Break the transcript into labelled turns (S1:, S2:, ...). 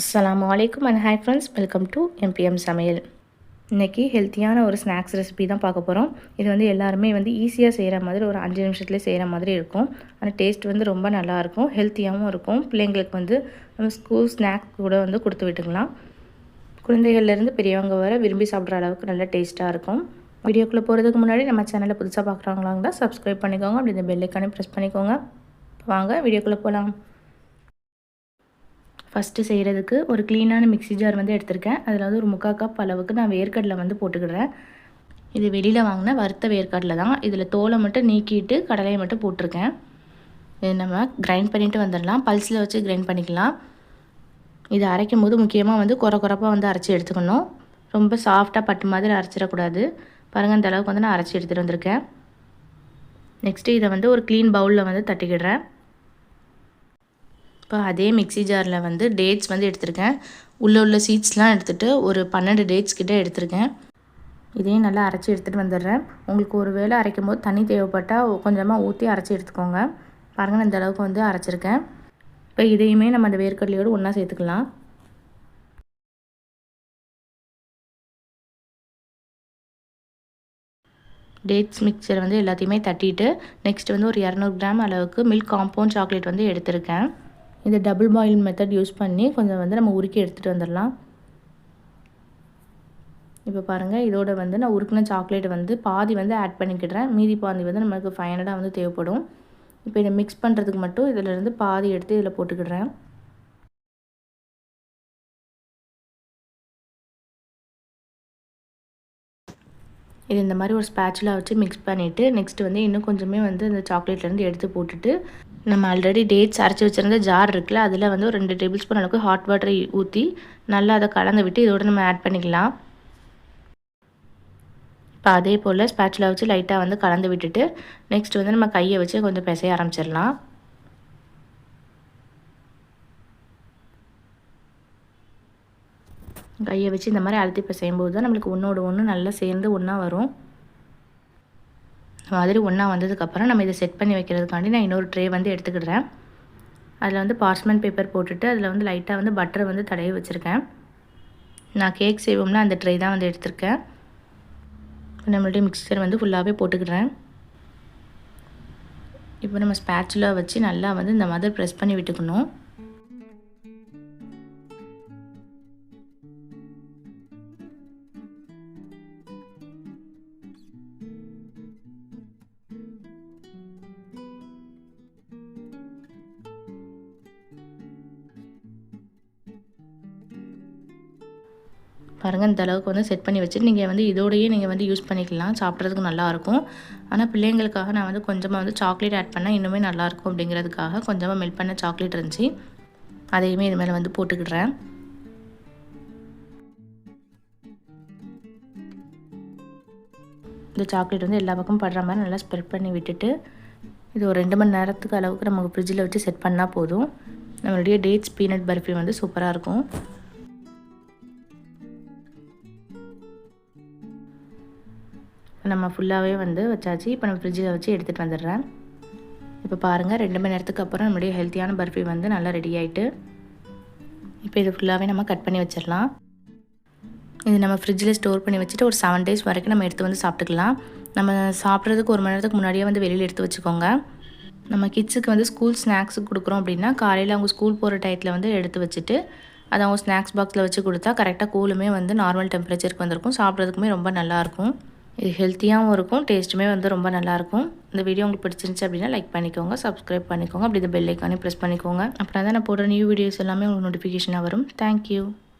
S1: அஸ்ஸலாமு அலைக்கும் and hi friends, welcome to MBM சமையல். இன்றைக்கி ஹெல்த்தியான ஒரு ஸ்நாக்ஸ் ரெசிபி தான் பார்க்க போகிறோம். இது வந்து எல்லாருமே வந்து ஈஸியாக செய்கிற மாதிரி ஒரு 5 நிமிஷத்துலேயே செய்கிற மாதிரி இருக்கும். ஆனால் டேஸ்ட் வந்து ரொம்ப நல்லாயிருக்கும், ஹெல்த்தியாகவும் இருக்கும். பிள்ளைங்களுக்கு வந்து நம்ம ஸ்கூல் ஸ்நாக்ஸ் கூட வந்து கொடுத்து விட்டுக்கலாம். குழந்தைகள்லேருந்து பெரியவங்க வர விரும்பி சாப்பிட்ற அளவுக்கு நல்ல டேஸ்ட்டாக இருக்கும். வீடியோக்குள்ளே போகிறதுக்கு முன்னாடி நம்ம சேனலை புதுசாக பார்க்குறாங்களாங்களா சப்ஸ்கிரைப் பண்ணிக்கோங்க. அப்படி இந்த பெல்லைக்கானே ப்ரெஸ் பண்ணிக்கோங்க. வாங்க வீடியோக்குள்ளே போகலாம். ஃபஸ்ட்டு செய்கிறதுக்கு ஒரு க்ளீனான மிக்ஸி ஜார் வந்து எடுத்திருக்கேன். அதில் வந்து ஒரு 3/4 கப் அளவுக்கு நான் வேர்க்கடலை வந்து போட்டுக்கிடுறேன். இது வெளியில் வாங்கின வறுத்த வேர்க்கடலை தான். இதில் தோலை மட்டும் நீக்கிட்டு கடலையை மட்டும் போட்டிருக்கேன். இது நம்ம கிரைண்ட் பண்ணிவிட்டு வந்துடலாம். பல்ஸில் வச்சு கிரைண்ட் பண்ணிக்கலாம். இது அரைக்கும் போது முக்கியமாக வந்து குறப்பாக வந்து அரைச்சி எடுத்துக்கணும். ரொம்ப சாஃப்டாக பட்டு மாதிரி அரைச்சிடக்கூடாது. பாருங்கள், இந்த அளவுக்கு வந்து நான் அரைச்சி எடுத்துகிட்டு வந்திருக்கேன். நெக்ஸ்ட்டு இதை வந்து ஒரு க்ளீன் பவுலில் வந்து தட்டிக்கிடுறேன். இப்போ அதே மிக்ஸி ஜாரில் வந்து டேட்ஸ் வந்து எடுத்திருக்கேன். உள்ள சீட்ஸ்லாம் எடுத்துகிட்டு ஒரு 12 டேட்ஸ் கிட்டே எடுத்திருக்கேன். இதையும் நல்லா அரைச்சி எடுத்துகிட்டு வந்துடுறேன். உங்களுக்கு ஒரு வேளை அரைக்கும் போது தண்ணி தேவைப்பட்டால் கொஞ்சமாக ஊற்றி அரைச்சி எடுத்துக்கோங்க. பாருங்கள், இந்த அளவுக்கு வந்து அரைச்சிருக்கேன். இப்போ இதையுமே நம்ம அந்த வேர்க்கடலையோடு ஒன்றா சேர்த்துக்கலாம். டேட்ஸ் மிக்சர் வந்து எல்லாத்தையுமே தட்டிட்டு நெக்ஸ்ட் வந்து ஒரு 200 கிராம் அளவுக்கு மில்க் காம்பவுண்ட் சாக்லேட் வந்து எடுத்திருக்கேன். இந்த டபுள் பாயில் மெத்தட் யூஸ் பண்ணி கொஞ்சம் வந்து நம்ம உருக்கி எடுத்துகிட்டு வந்துடலாம். இப்போ பாருங்கள், இதோட வந்து நான் உருக்கின சாக்லேட் வந்து பாதி வந்து ஆட் பண்ணிக்கிடுறேன். மீதி பாதி வந்து நமக்கு ஃபைனலாக வந்து தேவைப்படும். இப்போ இதை மிக்ஸ் பண்ணுறதுக்கு மட்டும் இதிலேருந்து பாதி எடுத்து இதில் போட்டுக்கிடுறேன். இது இந்த மாதிரி ஒரு ஸ்பேச்சுலா வச்சு மிக்ஸ் பண்ணிவிட்டு நெக்ஸ்ட் வந்து இன்னும் கொஞ்சமே வந்து இந்த சாக்லேட்லேருந்து எடுத்து போட்டுட்டு நம்ம ஆல்ரெடி டேட்ஸ் அரைச்சி வச்சுருந்த ஜார் இருக்குல்ல, அதில் வந்து ஒரு 2 டேபிள் ஸ்பூன் அளவுக்கு ஹாட் வாட்டரை ஊற்றி நல்லா அதை கலந்து விட்டு இதோடு நம்ம ஆட் பண்ணிக்கலாம். இப்போ அதே போல் ஸ்பேச்சுலா வச்சு லைட்டாக வந்து கலந்து விட்டுட்டு நெக்ஸ்ட் வந்து நம்ம கையை வச்சு கொஞ்சம் பிசைய ஆரம்பிச்சிடலாம். கையை வச்சு இந்த மாதிரி அழுத்தி பிசையும்போது தான் நம்மளுக்கு ஒன்றோடு ஒன்று நல்லா சேர்ந்து ஒன்றா வரும். மாதிரி ஒன்றா வந்ததுக்கப்புறம் நம்ம இதை செட் பண்ணி வைக்கிறதுக்காண்டி நான் இன்னொரு ட்ரே வந்து எடுத்துக்கிடுறேன். அதில் வந்து பார்ச்மெண்ட் பேப்பர் போட்டுட்டு அதில் வந்து லைட்டாக வந்து பட்டரை வந்து தடவி வச்சுருக்கேன். நான் கேக் செய்வோம்னா அந்த ட்ரே தான் வந்து எடுத்திருக்கேன். நம்மளுடைய மிக்சர் வந்து ஃபுல்லாகவே போட்டுக்கிடுறேன். இப்போ நம்ம ஸ்பேச்சுலா வச்சு நல்லா வந்து இந்த மாதிரி ப்ரெஸ் பண்ணி விட்டுக்கணும். பாருங்கள், இந்த அளவுக்கு வந்து செட் பண்ணி வச்சுட்டு நீங்கள் வந்து இதோடையே நீங்கள் வந்து யூஸ் பண்ணிக்கலாம். சாப்பிட்றதுக்கு நல்லாயிருக்கும். ஆனால் பிள்ளைங்களுக்காக நான் வந்து கொஞ்சமாக வந்து சாக்லேட் ஆட் பண்ணால் இன்னுமே நல்லாயிருக்கும் அப்படிங்கிறதுக்காக கொஞ்சமாக மெல்ட் பண்ண சாக்லேட் இருந்துச்சு, அதையுமே இது மேலே வந்து போட்டுக்கிடுறேன். இந்த சாக்லேட் வந்து எல்லா பக்கமும் படுற மாதிரி நல்லா ஸ்ப்ரெட் பண்ணி விட்டுட்டு இது ஒரு 2 மணி நேரத்துக்கு அளவுக்கு நமக்கு ஃப்ரிட்ஜில் வச்சு செட் பண்ணால் போதும். நம்மளுடைய டேட்ஸ் பீனட் பர்ஃபி வந்து சூப்பராக இருக்கும். நம்ம ஃபுல்லாகவே வந்து வச்சாச்சு. இப்போ நம்ம ஃப்ரிட்ஜில் வச்சு எடுத்துகிட்டு வந்துடுறேன். இப்போ பாருங்கள், 2 மணி நேரத்துக்கு அப்புறம் நம்மளுடைய ஹெல்த்தியான பர்ஃபி வந்து நல்லா ரெடி ஆகிட்டு இப்போ இது ஃபுல்லாகவே நம்ம கட் பண்ணி வச்சிடலாம். இது நம்ம ஃப்ரிட்ஜில் ஸ்டோர் பண்ணி வச்சுட்டு ஒரு 7 டேஸ் வரைக்கும் நம்ம எடுத்து வந்து சாப்பிட்டுக்கலாம். நம்ம சாப்பிட்றதுக்கு 1 மணி நேரத்துக்கு முன்னாடியே வந்து வெளியில் எடுத்து வச்சுக்கோங்க. நம்ம கிட்ஸுக்கு வந்து ஸ்கூல் ஸ்நாக்ஸுக்கு கொடுக்குறோம் அப்படின்னா காலையில் அவங்க ஸ்கூல் போகிற டயத்தில் வந்து எடுத்து வச்சுட்டு அதை அவங்க ஸ்நாக்ஸ் பாக்ஸில் வச்சு கொடுத்தா கரெக்டாக கூலுமே வந்து நார்மல் டெம்பரேச்சருக்கு வந்திருக்கும். சாப்பிட்றதுக்குமே ரொம்ப நல்லாயிருக்கும். இது ஹெல்த்தியாகவும் இருக்கும், டேஸ்ட்டுமே வந்து ரொம்ப நல்லாயிருக்கும். இந்த வீடியோ உங்களுக்கு பிடிச்சிருந்துச்சு அப்படின்னா லைக் பண்ணிக்கோங்க, சப்ஸ்கிரைப் பண்ணிக்கோங்க, அப்படி இந்த பெல் ஐக்கானே ப்ரெஸ் பண்ணிக்கோங்க. அப்படின்னா தான் நான் போடுற நியூ வீடியோஸ் எல்லாமே உங்களுக்கு நோட்டிஃபிகேஷனாக வரும். தேங்க்யூ.